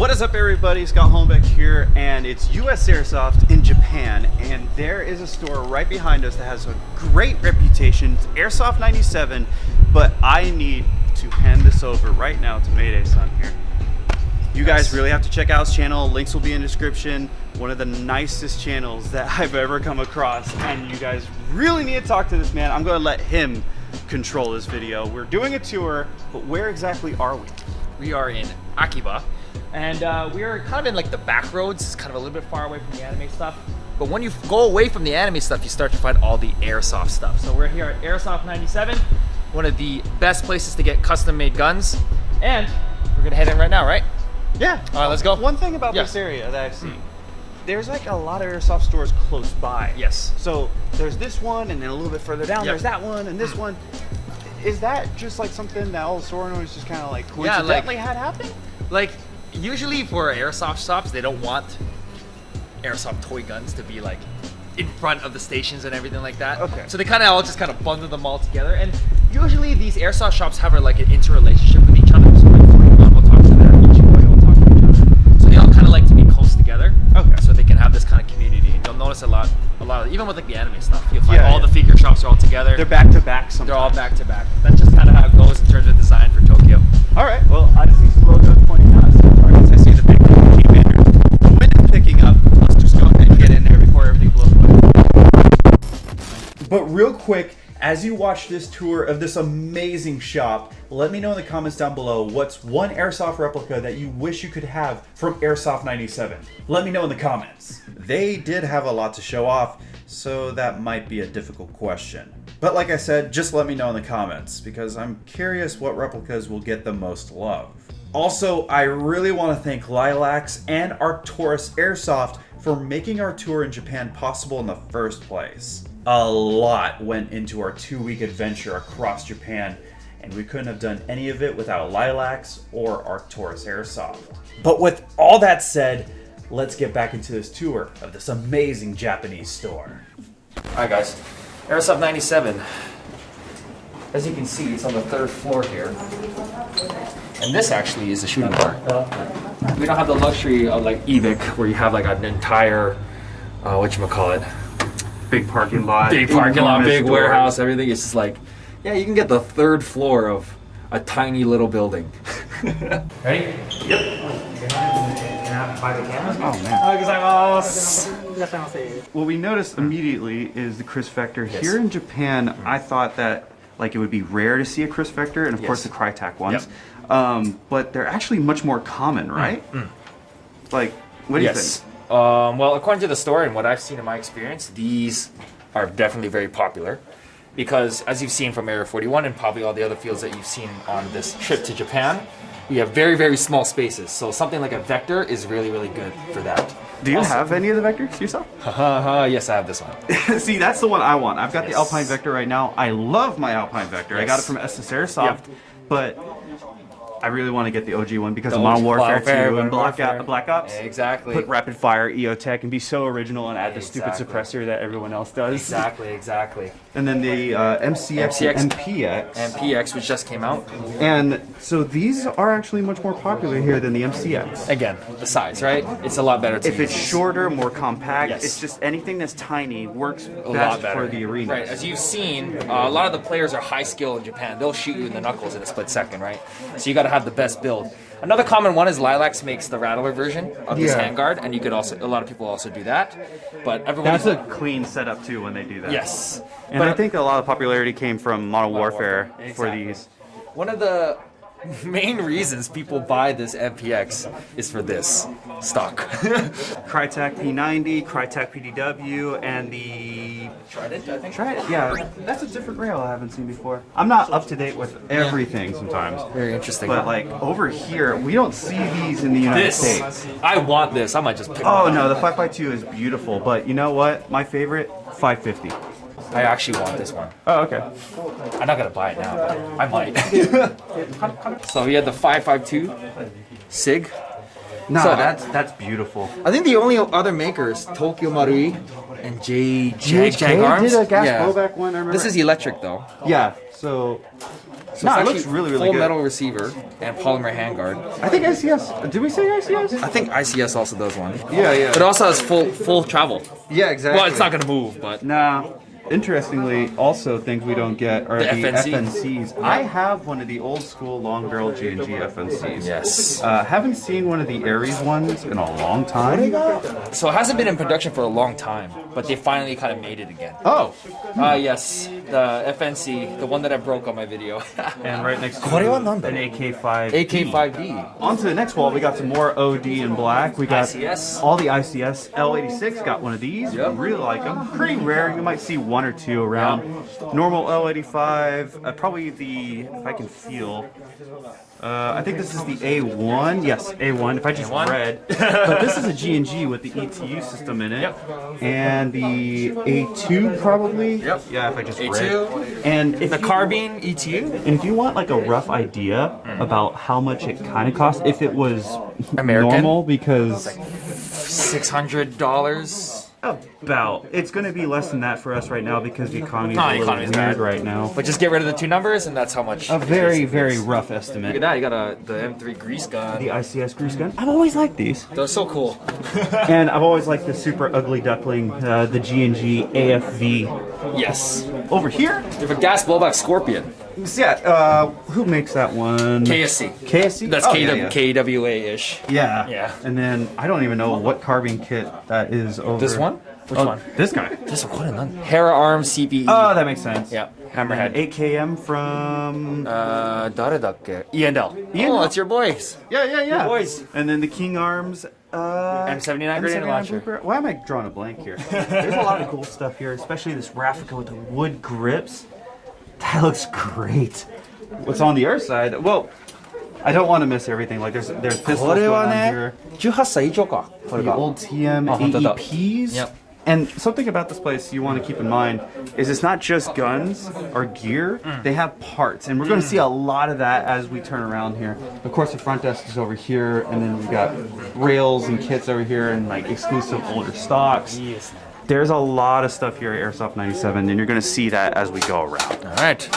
What is up, everybody? Scott Holmbeck here, and it's USAirsoft in Japan, and there is a store right behind us that has a great reputation. It's Airsoft 97, but I need to hand this over right now to Maydaysan here. You guys really have to check out his channel. Links will be in the description. One of the nicest channels that I've ever come across, and you guys really need to talk to this man. I'm going to let him control this video. We're doing a tour, but where exactly are we? We are in Akiba, and we are kind of in like the back roads. It's kind of a little bit far away from the anime stuff. But when you go away from the anime stuff, you start to find all the airsoft stuff. So we're here at Airsoft 97, one of the best places to get custom-made guns. And we're gonna head in right now, right? Yeah. All right, let's go. One thing about this area that I've seen, there's like a lot of airsoft stores close by. Yes. So there's this one, and then a little bit further down, there's that one, and this one. Is that just like something that all the store owners just kind of like coincidentally had happen? Like, usually for airsoft shops, they don't want airsoft toy guns to be like in front of the stations and everything like that. Okay. So they kind of all just kind of bundle them all together. And usually these airsoft shops have like an interrelationship with each other. So like Lagoon will talk to them, H&Ks will talk to each other. So they all kind of like to be close together. Okay. So they can have this kind of community. And you'll notice a lot of, even with like the anime stuff, you'll find all the figure shops are all together. They're back to back sometimes. They're all back to back. That's just kind of how it goes in terms of design for Tokyo. All right. Well, I see some logos pointing out. I see the big G banner. The wind is picking up. Let's just go ahead and get in there before everything blows away. But real quick, as you watch this tour of this amazing shop, let me know in the comments down below what's one airsoft replica that you wish you could have from Airsoft 97. Let me know in the comments. They did have a lot to show off, so that might be a difficult question. But like I said, just let me know in the comments, because I'm curious what replicas will get the most love. Also, I really want to thank Laylax and Arcturus Airsoft for making our tour in Japan possible in the first place. A lot went into our 2-week adventure across Japan, and we couldn't have done any of it without Laylax or Arcturus Airsoft. But with all that said, let's get back into this tour of this amazing Japanese store. Alright guys, Airsoft 97. As you can see, it's on the 3rd floor here. And this actually is a shooting bar. We don't have the luxury of like Evic, where you have like an entire, whatchamacallit, Big parking lot. Big parking lot, big warehouse, everything. It's just like, yeah, you can get the 3rd floor of a tiny little building. Ready? Yep. By the cameras? Oh man. What we noticed immediately is the Chris Vector. Yes. Here in Japan, I thought that like it would be rare to see a Chris Vector, and of course the Crytek ones. Yep. But they're actually much more common, right? Like, what do you think? Well, according to the store and what I've seen in my experience, these are definitely very popular. Because as you've seen from Area 41 and probably all the other fields that you've seen on this trip to Japan, we have very, very small spaces. So something like a Vector is really, really good for that. Do you have any of the Vectors yourself? Yes, I have this one. See, that's the one I want. I've got the Alpine Vector right now. I love my Alpine Vector. I got it from USAirsoft, Airsoft, but I really want to get the OG one because of Modern Warfare 2 and Black Ops. Exactly. Put rapid fire, EOTech, and be so original and add the stupid suppressor that everyone else does. Exactly. And then the MCX and MPX. MPX, which just came out. And so these are actually much more popular here than the MCX. Again, the size, right? It's a lot better to If it's shorter, more compact, it's just anything that's tiny works best for the arena. Right, as you've seen, a lot of the players are high skill in Japan. They'll shoot you in the knuckles in a split second, right? So you got to have the best build. Another common one is Laylax makes the Rattler version of this handguard, and you could also, a lot of people also do that. But everyone that's a clean setup too when they do that. Yes. And I think a lot of popularity came from Modern Warfare for these. One of the main reasons people buy this MPX is for this stock. Crytek P90, Crytek PDW, and the Trident, I think. Trident, yeah, that's a different rail I haven't seen before. I'm not up to date with everything sometimes. Very interesting. But like over here, we don't see these in the United States. I want this. I might just pick Oh no, the 5.2 is beautiful, but you know what? My favorite, 550. I actually want this one. Oh, okay. I'm not gonna buy it now, but I might. So we had the 5.52 SIG. No, so that's beautiful. I think the only other makers, Tokyo Marui and G&G did a gas blowback one. I remember. This is electric though. Yeah. So So No, it's it looks actually really, really full good. metal receiver and polymer handguard. I think ICS. Did we say ICS? I think ICS also does one. Yeah. But it also has full travel. Yeah, exactly. Well, it's not gonna move, but Nah. Interestingly, also things we don't get are The the FNC. FNCs. I have one of the old school long barrel G&G FNCs. yes. Haven't seen one of the Aries ones in a long time. So it hasn't been in production for a long time, but they finally kind of made it again. Oh, Yes, the FNC, the one that I broke on my video. and right next to What it, do you want? an AK5. AK5D. On to the next wall, we got some more OD in black. We got ICS. all the ICS. L86 got one of these. Yep. Really like them. Pretty rare. You might see one or two around. Normal L85. Probably the, if I can feel. I think this is the A1. Yes, A1. If I just A1. read. But this is a G&G with the ETU system in it. Yep. And the A2 probably. Yep. Yeah, if I just A2. read. And if The you- carbine ETU. and if you want like a rough idea about how much it kind of costs, if it was American? normal, because $600. about it's going to be less than that for us right now because the economy is No, a the little economy's weird bad. right now. But just get rid of the two numbers, and that's how much. A very, it very is. rough Look at estimate. that! You got the M3 grease gun. The ICS grease gun. I've always liked these, They're so cool. and I've always liked the super ugly duckling, the G&G AFV. Yes. Over here, They have a gas blowback Scorpion. yeah. Who makes that one? KSC. KSC. That's Oh, yeah. KWA-ish. Yeah. Yeah. And then I don't even know what carbine kit that is over. This one? Which Oh, one? This guy. This one. Hera Arm CPE. Oh, that makes sense. Yeah. And Hammerhead. 8KM from. 誰だっけ? E&L. E&L. Oh, it's your boys. Yeah. boys. And then the King Arms. M79 grenade launcher. Blueprint. Why am I drawing a blank here? There's a lot of cool stuff here, especially this Raffica with the wood grips. That looks great. What's on the other side? Well, I don't want to miss everything. Like there's pistols going on here. 18歳以上か。これ The が。 old TM 本当だ。 AEPs. Yep. And something about this place you want to keep in mind is it's not just guns or gear, they have parts. And we're going to see a lot of that as we turn around here. Of course, the front desk is over here, and then we've got rails and kits over here and like exclusive older stocks. There's a lot of stuff here at Airsoft 97, and you're going to see that as we go around. All right.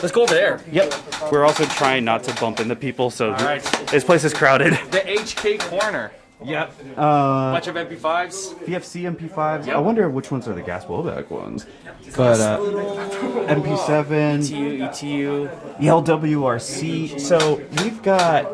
Let's go over there. Yep. We're also trying not to bump into people, so right. this place is crowded. The HK corner. Yep. Bunch of MP5s. PFC MP5s. Yep. I wonder which ones are the gas blowback ones. But MP7, ETU. LWRC. So we've got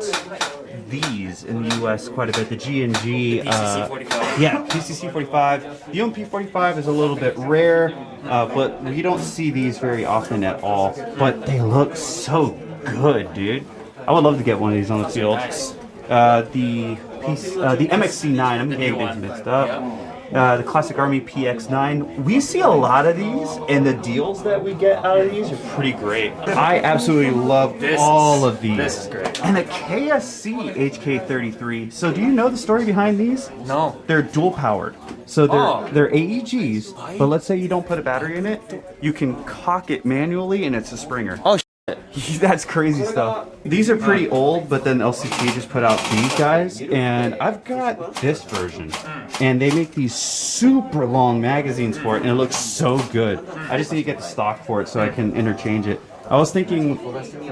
these in the US quite a bit. The G&G. PCC-45. Yeah, PCC-45. The UMP-45 is a little bit rare, but we don't see these very often at all. But they look so good, dude. I would love to get one of these on the field. Nice. The MXC9, I'm getting things mixed up. The Classic Army PX9. We see a lot of these, and the deals that we get out of these are pretty great. I absolutely love all of these. This is great. And the KSC HK33. So do you know the story behind these? No. They're dual powered. So Oh. they're AEGs, but let's say you don't put a battery in it, you can cock it manually and it's a Springer. Oh, That's crazy stuff. These are pretty old, but then LCT just put out these guys, and I've got this version, and they make these super long magazines for it, and it looks so good. I just need to get the stock for it so I can interchange it. I was thinking,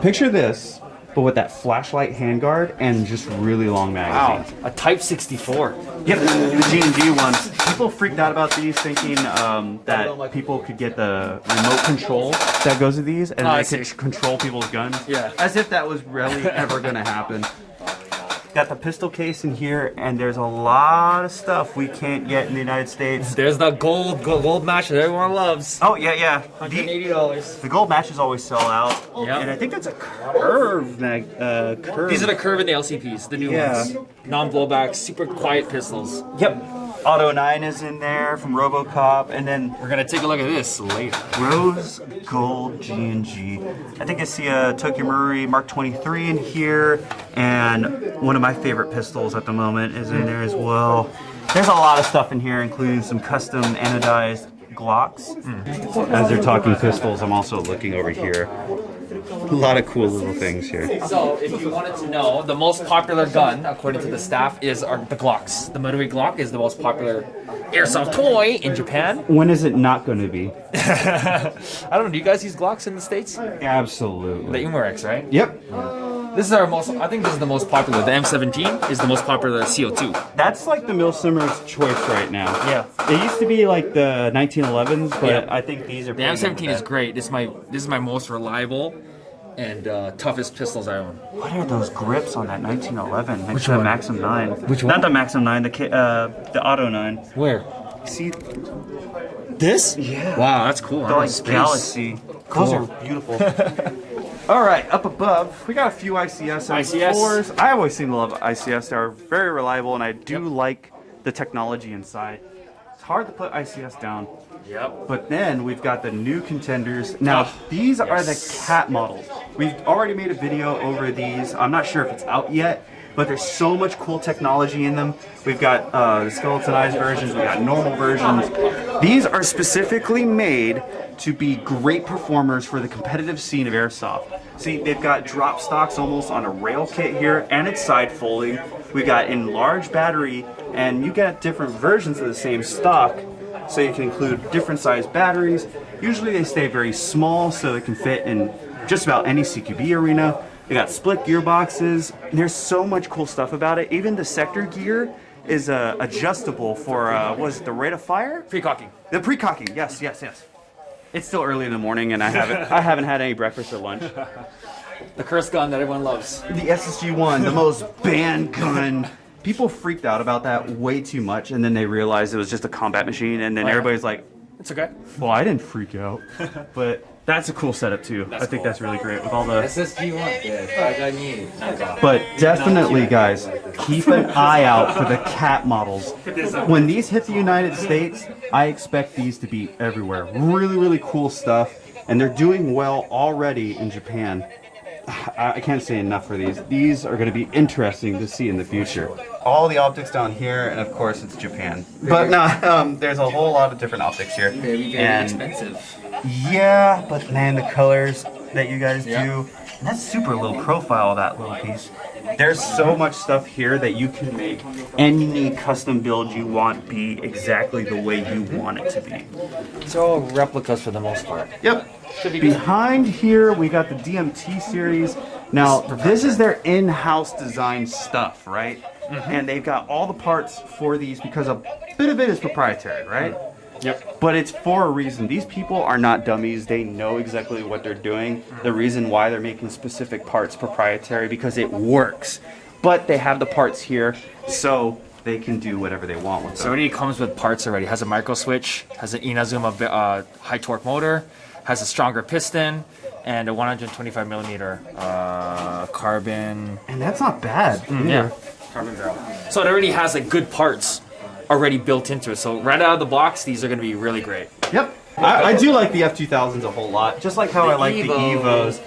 picture this, but with that flashlight handguard and just really long wow. magazines. A Type 64. Yep, the G&G ones. People freaked out about these, thinking that people could get the remote control that goes with these, and I they see. could control people's guns. Yeah. As if that was really ever going to happen. Got the pistol case in here, and there's a lot of stuff we can't get in the United States. There's the gold match that everyone loves. Oh, yeah. $180. The gold matches always sell out. Yep. And I think that's a curve. Curve. These are the curve and the LCPs, the new ones. Non-blowback, super quiet pistols. Yep. Auto 9 is in there from RoboCop, and then We're gonna take a look at this later. Rose Gold G&G. I think I see a Tokyo Marui Mark 23 in here, and one of my favorite pistols at the moment is in there as well. There's a lot of stuff in here, including some custom anodized Glocks. As they're talking pistols, I'm also looking over here. A lot of cool little things here. So, if you wanted to know, the most popular gun, according to the staff, is the Glocks. The Midway Glock is the most popular airsoft toy in Japan. When is it not going to be? I don't know. Do you guys use Glocks in the States? The Absolutely. Umarex, right? Yep. This is our most. I think this is the most popular. The M17 is the most popular CO2. That's like the Milsimmer's choice right now. Yeah. It used to be like the 1911s, but Yeah. I think these are The M17 is great. This is my most reliable and toughest pistols I own. What are those grips on that 1911? Like Which the one? Maxim 9. Which one? Not the Maxim 9, the Auto 9. Where? See, This? Yeah. Wow, that's cool. I like those space. Galaxy. Cool. Those are beautiful. All right, up above, we got a few ICS ICS. M4s. I always seem to love ICS. They're very reliable, and I do like the technology inside. It's hard to put ICS down. Yep. But then we've got the new contenders. Now, these are the CAT models. We've already made a video over these. I'm not sure if it's out yet, but there's so much cool technology in them. We've got the skeletonized versions, we've got normal versions. These are specifically made to be great performers for the competitive scene of airsoft. See, they've got drop stocks almost on a rail kit here, and it's side folding. We got enlarged battery, and you get different versions of the same stock, so you can include different size batteries. Usually they stay very small, so they can fit in just about any CQB arena. They got split gearboxes. There's so much cool stuff about it. Even the sector gear is adjustable for what is it, the rate of fire? Pre-cocking. The pre-cocking. Yes. It's still early in the morning, and I haven't had any breakfast or lunch. The curse gun that everyone loves. The SSG-1, the most banned gun. People freaked out about that way too much, and then they realized it was just a combat machine, and then everybody's like, It's okay. well, I didn't freak out. But that's a cool setup too. I think that's really great with all the... But definitely, guys, keep an eye out for the CAT models. When these hit the United States, I expect these to be everywhere. Really, really cool stuff. And they're doing well already in Japan. I can't say enough for these. These are going to be interesting to see in the future. All the optics down here, and of course it's Japan. But no, there's a whole lot of different optics here. Very And expensive. yeah, but man, the colors that you guys do, and that's super little profile, that little piece. There's so much stuff here that you can make any custom build you want be exactly the way you want it to be. It's all replicas for the most part. Yep. Behind here, we got the DMT series. Now, this is their in-house design stuff, right? And they've got all the parts for these because a bit of it is proprietary, right? Yep. But it's for a reason. These people are not dummies. They know exactly what they're doing. The reason why they're making specific parts proprietary because it works. But they have the parts here, so they can do whatever they want with them. So it already comes with parts already. Has a micro switch, has an Inazuma high torque motor, has a stronger piston, and a 125 millimeter carbon. And that's not bad. Yeah, carbon barrel. So it already has like good parts already built into it. So right out of the box, these are going to be really great. Yep. I do like the F2000s a whole lot, just like how I like the Evos.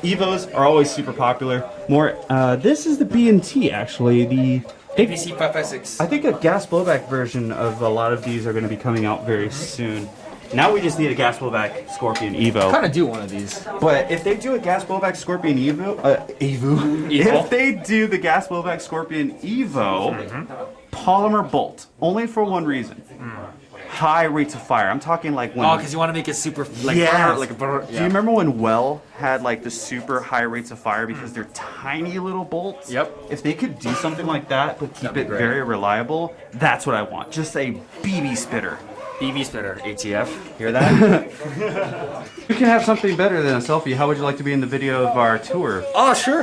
Evos are always super popular. This is the B&T actually. The APC 556. I think a gas blowback version of a lot of these are going to be coming out very soon. Now we just need a gas blowback Scorpion Evo. Kind of do one of these. But if they do a gas blowback Scorpion Evo, if they do the gas blowback Scorpion Evo, polymer bolt, only for one reason. High rates of fire. I'm talking like when... Oh, because you want to make it super... Like, Yes. like Do you remember when Well had like the super high rates of fire because they're tiny little bolts? Yep. If they could do something like that, but keep That'd be it great. very reliable, that's what I want. Just a BB spitter. BB splitter, ATF. Hear that? You can have something better than a selfie. How would you like to be in the video of our tour? Oh, sure.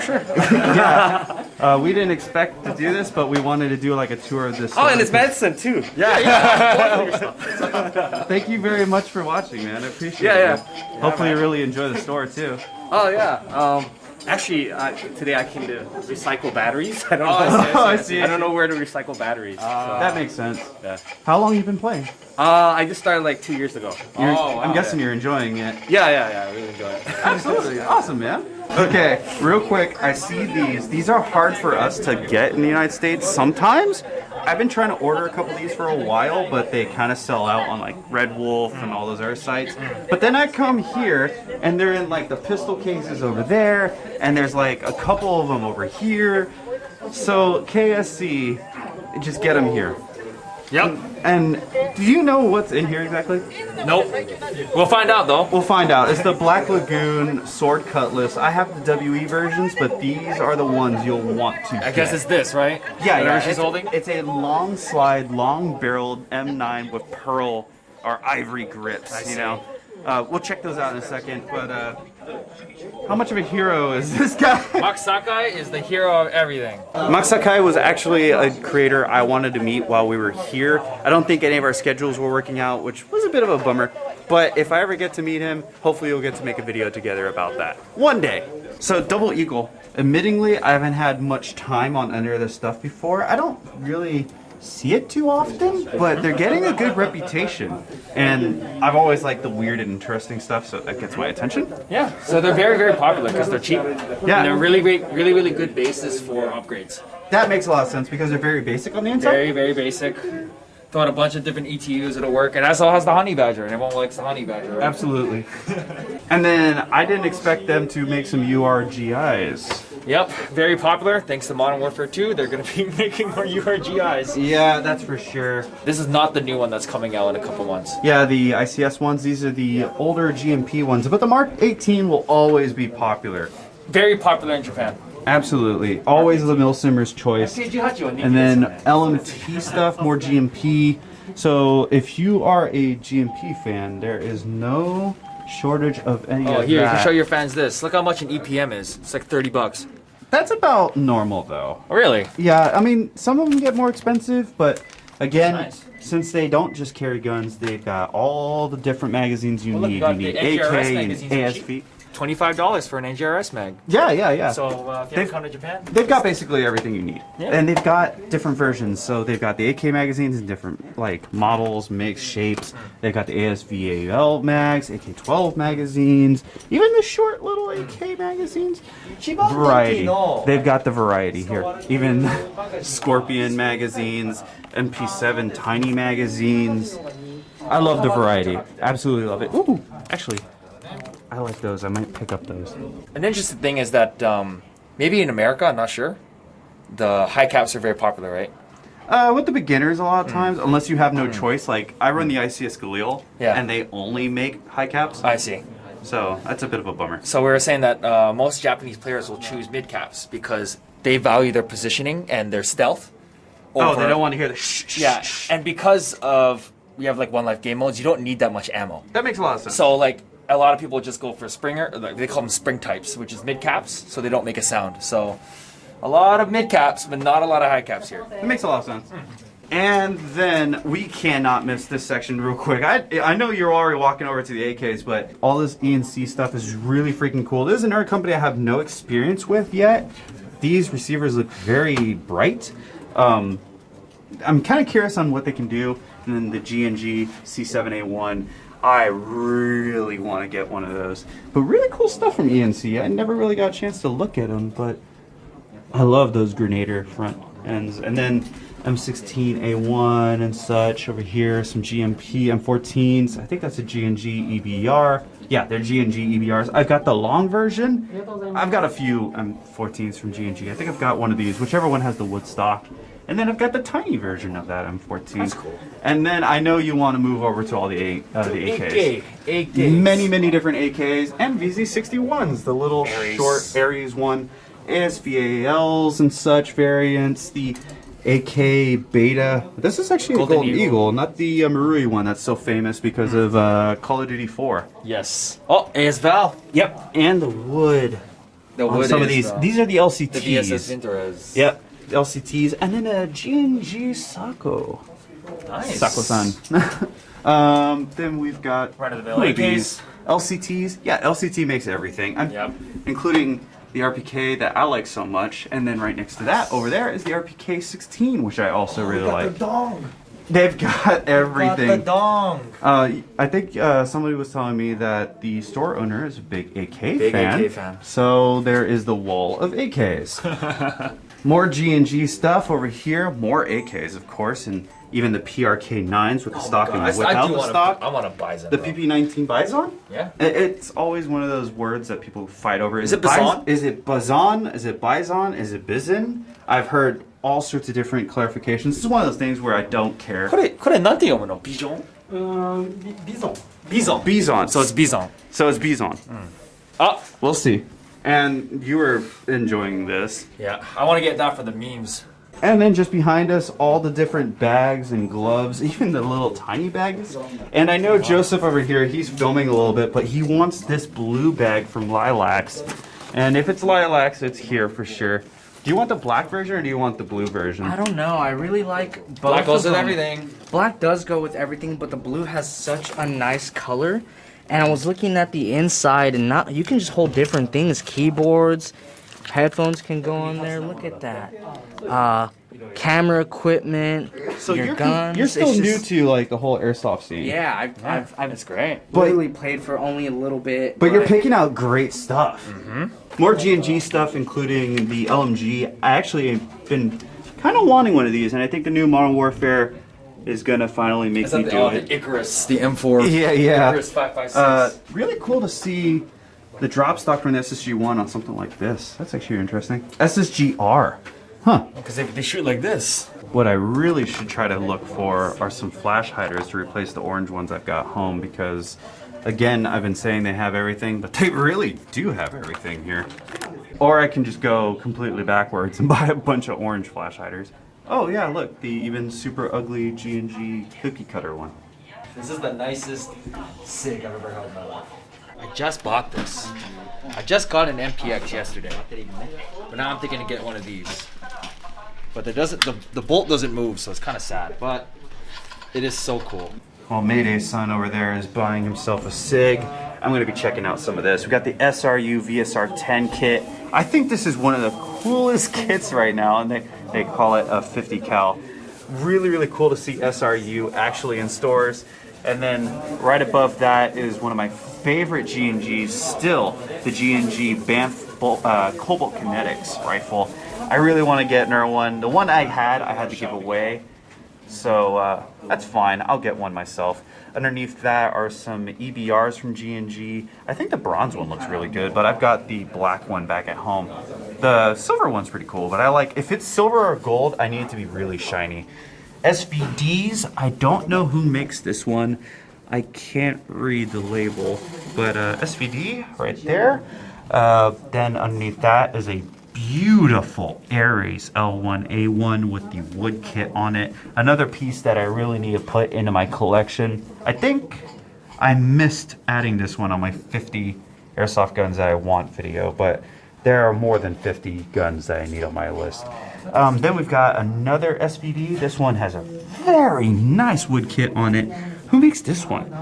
We didn't expect to do this, but we wanted to do like a tour of this. Oh, and it's medicine too. Thank you very much for watching, man. I appreciate it. Yeah. Hopefully you really enjoy the store too. Oh yeah. Actually, today I came to recycle batteries. I don't know. I see. I don't know where to recycle batteries. That makes sense. Yeah. How long you been playing? I just started like 2 years ago. I'm guessing you're enjoying it. Yeah. I really enjoy it. Absolutely. Awesome, man. Okay, real quick, I see these. These are hard for us to get in the United States sometimes. I've been trying to order a couple of these for a while, but they kind of sell out on like Red Wolf and all those other sites. But then I come here and they're in like the pistol cases over there, and there's like a couple of them over here. So KSC, just get them here. Yep. And do you know what's in here exactly? Nope. We'll find out though. We'll find out. It's the Black Lagoon Sword Cutlass. I have the WE versions, but these are the ones you'll want to I guess get. it's this, right? Yeah, Whatever yeah. she's holding. It's a long slide, long barreled M9 with pearl or ivory grips, you know. We'll check those out in a second, but how much of a hero is this guy? Max Sakai is the hero of everything. Max Sakai was actually a creator I wanted to meet while we were here. I don't think any of our schedules were working out, which was a bit of a bummer. But if I ever get to meet him, hopefully we'll get to make a video together about that. One day. So Double Eagle. Admittingly, I haven't had much time on any of this stuff before. I don't really see it too often, but they're getting a good reputation. And I've always liked the weird and interesting stuff, so that gets my attention. Yeah. So they're very, very popular because they're cheap. Yeah. And they're really great, really, really good bases for upgrades. That makes a lot of sense because they're very basic on the inside. Very, very basic. Throw in a bunch of different ETUs, it'll work. And also has the honey badger, and everyone likes the honey badger, right? Absolutely. And then I didn't expect them to make some URGIs. Yep, very popular. Thanks to Modern Warfare 2, they're going to be making more URGIs. Yeah, that's for sure. This is not the new one that's coming out in a couple months. Yeah, the ICS ones, these are the older GMP ones, but the Mark 18 will always be popular. Very popular in Japan. Absolutely. Always the Milsimmer's choice. And then LMT stuff, more GMP. So if you are a GMP fan, there is no shortage of any Oh, of here, you that. can show your fans this. Look how much an EPM is. It's like 30 bucks. That's about normal though. Oh, really? Yeah, I mean, some of them get more expensive, but again, Nice. since they don't just carry guns, they've got all the different magazines you Well, look, need. you got You need the NGRS AK and magazines are ASV. cheap. $25 for an NGRS mag. Yeah, yeah, yeah. So if you ever They've- come to Japan, They've got basically everything you need. Yeah. And they've got different versions. So they've got the AK magazines in different like models, makes, shapes. They've got the ASVAL mags, AK-12 magazines, even the short little AK magazines. Variety. They've got the variety here. Even Scorpion magazines, MP7 tiny magazines. I love the variety. Absolutely love it. Ooh, actually, I like those. I might pick up those. an interesting thing is that maybe in America, I'm not sure, the high caps are very popular, right? With the beginners, a lot of times, unless you have no choice. Like I run the ICS Galil, Yeah. and they only make high caps, I see. so that's a bit of a bummer. So we were saying that most Japanese players will choose mid caps because they value their positioning and their stealth. Oh, they over- don't want to hear the shh. Yeah, and because of we have like one life game modes, you don't need that much ammo. That makes a lot of sense. So like a lot of people just go for Springer, or like they call them spring types, which is mid caps, so they don't make a sound. So a lot of mid caps, but not a lot of high caps here. It makes a lot of sense. And then we cannot miss this section real quick. I know you're already walking over to the AKs, but all this ENC stuff is really freaking cool. This is another company I have no experience with yet. These receivers look very bright. I'm kind of curious on what they can do. And then the G&G C7A1. I really want to get one of those. But really cool stuff from ENC. I never really got a chance to look at them, but I love those Grenader front ends. And then M16A1 and such over here. Some GMP M14s. I think that's a G&G EBR. Yeah, they're G&G EBRs. I've got the long version. I've got a few M14s from G&G. I think I've got one of these, whichever one has the wood stock. And then I've got the tiny version of that M14. That's cool. And then I know you want to move over to all the AKs. AK. Many different AKs and VZ61s, the little Ares. short Ares one, ASVALs and such variants, the AK Beta. This is actually Golden a Golden Eagle. Eagle, not the Marui one that's so famous because of Call of Duty 4. Yes. Oh, ASVAL. Yep, and the wood. The On wood some of is, these. These are the LCTs. the VSS Vinteras. Yep, LCTs, and then a G&G Sako. Nice. Sako-san. Then we've got Right of the mill who are AKs. these? LCTs. Yeah, LCT makes everything. Yep. Including the RPK that I like so much, and then right next to that over there is the RPK 16, which I also really like. They've got everything. Got the dong. I think somebody was telling me that the store owner is a big AK Big fan. AK fan. So there is the wall of AKs. More G&G stuff over here. More AKs, of course, and even the PRK9s with the stock and without the stock. I want a Bison. The bro. PP19 Bison? Yeah. It's always one of those words that people fight over. Is it Bison? Is it Bison? Is it Bison? Is it Bison? I've heard all sorts of different clarifications. This is one of those things where I don't care. これなんて読むの？ビジョン？ビゾン。ビゾン。 Bison. So it's Bison. So it's Bison. We'll see. And you were enjoying this. Yeah, I want to get that for the memes. And then just behind us, all the different bags and gloves, even the little tiny bags. And I know Joseph over here, he's filming a little bit, but he wants this blue bag from Laylax. And if it's Laylax, it's here for sure. Do you want the black version or do you want the blue version? I don't know. I really like both Black goes of with them. everything. Black does go with everything, but the blue has such a nice color. And I was looking at the inside, and you can just hold different things. Keyboards, headphones can go on there. Look at that. Camera equipment, So your you're, guns. you're still It's new just- to like the whole airsoft scene. Yeah, I've That's great. literally played for only a little bit. But you're picking out great stuff. More G&G stuff, including the LMG. I actually have been kind of wanting one of these, and I think the new Modern Warfare is gonna finally make me do it. The Icarus, the M4. Yeah. Icarus 556. Really cool to see the drop stock from the SSG-1 on something like this. That's actually interesting. SSG-R. Huh. Because they shoot like this. What I really should try to look for are some flash hiders to replace the orange ones I've got home because, again, I've been saying they have everything, but they really do have everything here. Or I can just go completely backwards and buy a bunch of orange flash hiders. Oh yeah, look, the even super ugly G&G cookie cutter one. This is the nicest SIG I've ever held in my life. I just bought this. I just got an MPX yesterday, but now I'm thinking to get one of these. But the bolt doesn't move, so it's kind of sad. But it is so cool. While Maydaysan over there is buying himself a SIG, I'm going to be checking out some of this. We got the SRU VSR 10 kit. I think this is one of the coolest kits right now, and they call it a 50 cal. Really, really cool to see SRU actually in stores. And then right above that is one of my favorite G&Gs still, the G&G Banff Cobalt Kinetics rifle. I really want to get another one. The one I had to give away. So that's fine, I'll get one myself. Underneath that are some EBRs from G&G. I think the bronze one looks really good, but I've got the black one back at home. The silver one's pretty cool, but I like, if it's silver or gold, I need it to be really shiny. SVDs, I don't know who makes this one. I can't read the label, but SVD right there. Then underneath that is a beautiful Ares L1A1 with the wood kit on it. Another piece that I really need to put into my collection. I think I missed adding this one on my 50 airsoft guns that I want video, but there are more than 50 guns that I need on my list. Then we've got another SVD. This one has a very nice wood kit on it. Who makes this one?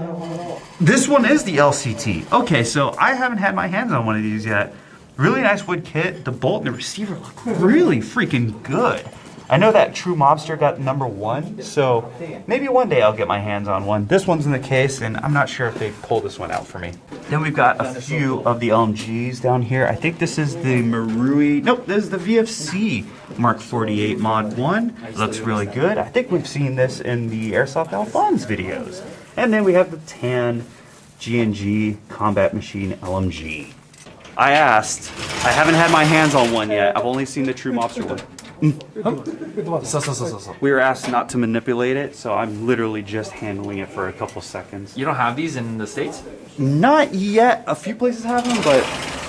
This one is the LCT. Okay, so I haven't had my hands on one of these yet. Really nice wood kit. The bolt and the receiver look really freaking good. I know that True Mobster got #1, so maybe one day I'll get my hands on one. This one's in the case, and I'm not sure if they pulled this one out for me. Then we've got a few of the LMGs down here. I think this is the Marui. Nope, this is the VFC Mark 48 Mod 1. Looks really good. I think we've seen this in the Airsoft Alphonse videos. And then we have the tan G&G Combat Machine LMG. I asked. I haven't had my hands on one yet. I've only seen the True Mobster one. So. We were asked not to manipulate it, so I'm literally just handling it for a couple seconds. You don't have these in the States? Not yet. A few places have them, but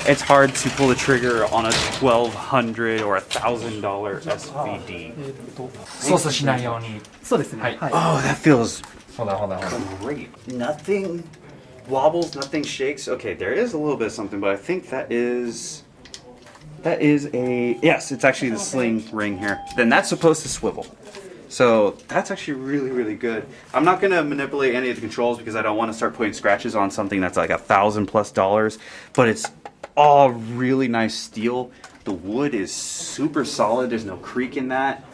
it's hard to pull the trigger on a $1,200 or $1,000 SVD. 操作しないように。そうですね。はい。 Oh, that feels Hold on. great. Nothing wobbles, nothing shakes. Okay, there is a little bit of something, but I think that is a, yes, it's actually the sling ring here. Then that's supposed to swivel. So that's actually really, really good. I'm not gonna manipulate any of the controls because I don't want to start putting scratches on something that's like $1,000+, but it's all really nice steel. The wood is super solid. There's no creak in that.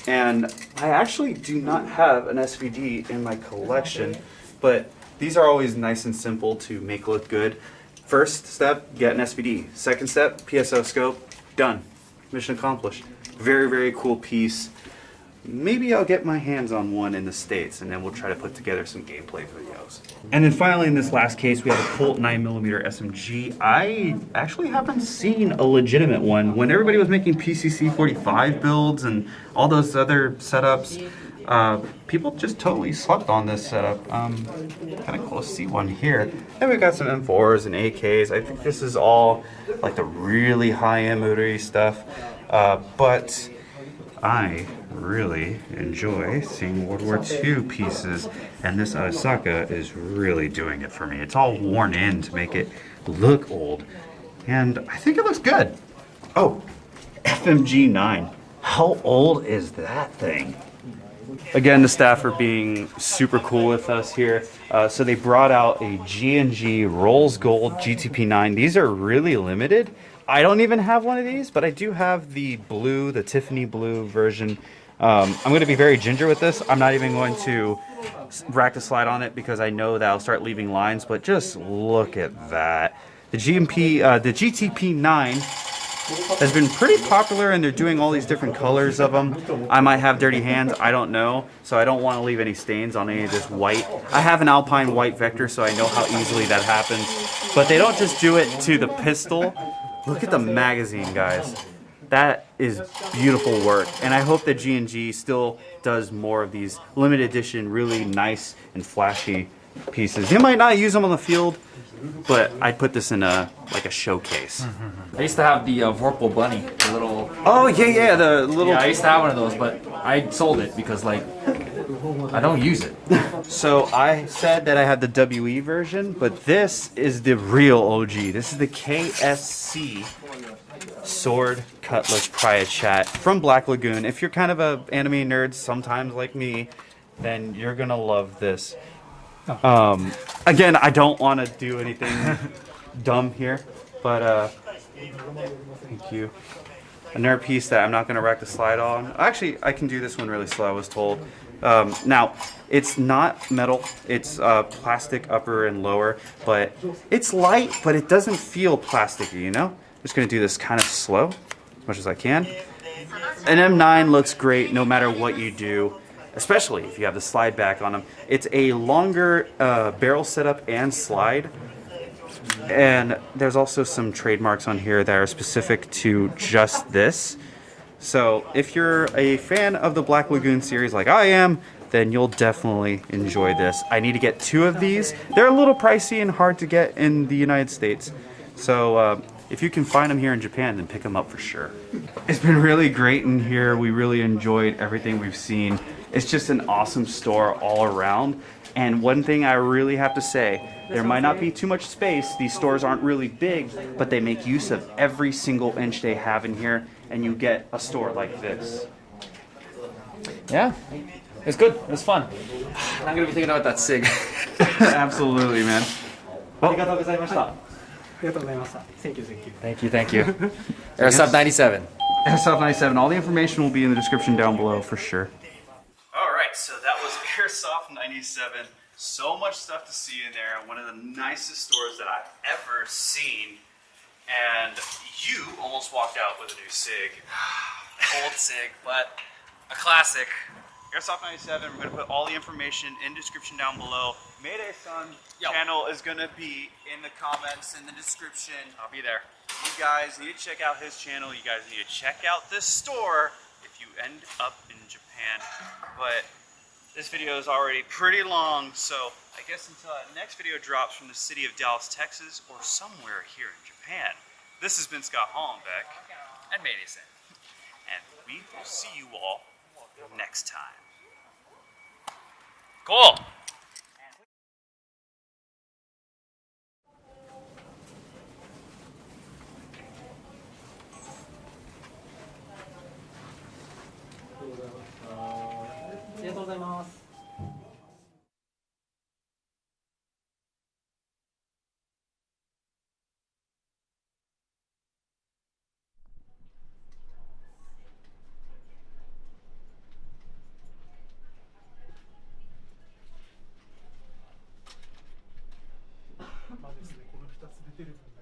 And I actually do not have an SVD in my collection, but these are always nice and simple to make look good. First step, get an SVD. Second step, PSO scope, done. Mission accomplished. Very, very cool piece. Maybe I'll get my hands on one in the States, and then we'll try to put together some gameplay videos. And then finally, in this last case, we have a Colt 9mm SMG. I actually haven't seen a legitimate one. When everybody was making PCC 45 builds and all those other setups, people just totally slept on this setup. Kind of close to see one here. Then we've got some M4s and AKs. I think this is all like the really high-end motory stuff. But I really enjoy seeing World War II pieces, and this Osaka is really doing it for me. It's all worn in to make it look old, and I think it looks good. Oh, FMG 9. How old is that thing? Again, the staff are being super cool with us here. So they brought out a G&G Rolls Gold GTP 9. These are really limited. I don't even have one of these, but I do have the blue, the Tiffany blue version. I'm going to be very ginger with this. I'm not even going to rack the slide on it because I know that I'll start leaving lines, but just look at that. The GTP 9 has been pretty popular, and they're doing all these different colors of them. I might have dirty hands, I don't know, so I don't want to leave any stains on any of this white. I have an Alpine white Vector, so I know how easily that happens. But they don't just do it to the pistol. Look at the magazine, guys. That is beautiful work, and I hope that G&G still does more of these limited edition, really nice and flashy pieces. They might not use them on the field, but I'd put this in a showcase. I used to have the Vorpal Bunny, the little... Oh, yeah, the little... Yeah, I used to have one of those, but I sold it because, like, I don't use it. So I said that I had the WE version, but this is the real OG. This is the KSC Sword Cutlass Prior Chat from Black Lagoon. If you're kind of a anime nerd sometimes like me, then you're gonna love this. Again, I don't want to do anything dumb here, but thank you. Another piece that I'm not going to rack the slide on. Actually, I can do this one really slow, I was told. Now, it's not metal. It's plastic upper and lower, but it's light, but it doesn't feel plasticky, you know? I'm just going to do this kind of slow, as much as I can. An M9 looks great no matter what you do, especially if you have the slide back on them. It's a longer barrel setup and slide. And there's also some trademarks on here that are specific to just this. So if you're a fan of the Black Lagoon series like I am, then you'll definitely enjoy this. I need to get 2 of these. They're a little pricey and hard to get in the United States. So if you can find them here in Japan, then pick them up for sure. It's been really great in here. We really enjoyed everything we've seen. It's just an awesome store all around. And one thing I really have to say, there might not be too much space. These stores aren't really big, but they make use of every single inch they have in here, and you get a store like this. Yeah, it's good. It was fun. I'm gonna be thinking about that SIG. Absolutely, man. Thank you. Airsoft 97. Airsoft 97. All the information will be in the description down below for sure. All right, so that was Airsoft 97. So much stuff to see in there. One of the nicest stores that I've ever seen. And you almost walked out with a new SIG. Old SIG, but a classic. Airsoft 97, we're going to put all the information in the description down below. Maydaysan channel is going to be in the comments, in the description. I'll be there. You guys need to check out his channel. You guys need to check out this store if you end up in Japan. But this video is already pretty long, so I guess until that next video drops from the city of Dallas, Texas, or somewhere here in Japan. This has been Scott Hollenbeck. And Maydaysan. And we will see you all next time. Cool. まあですね、この2つ出てる分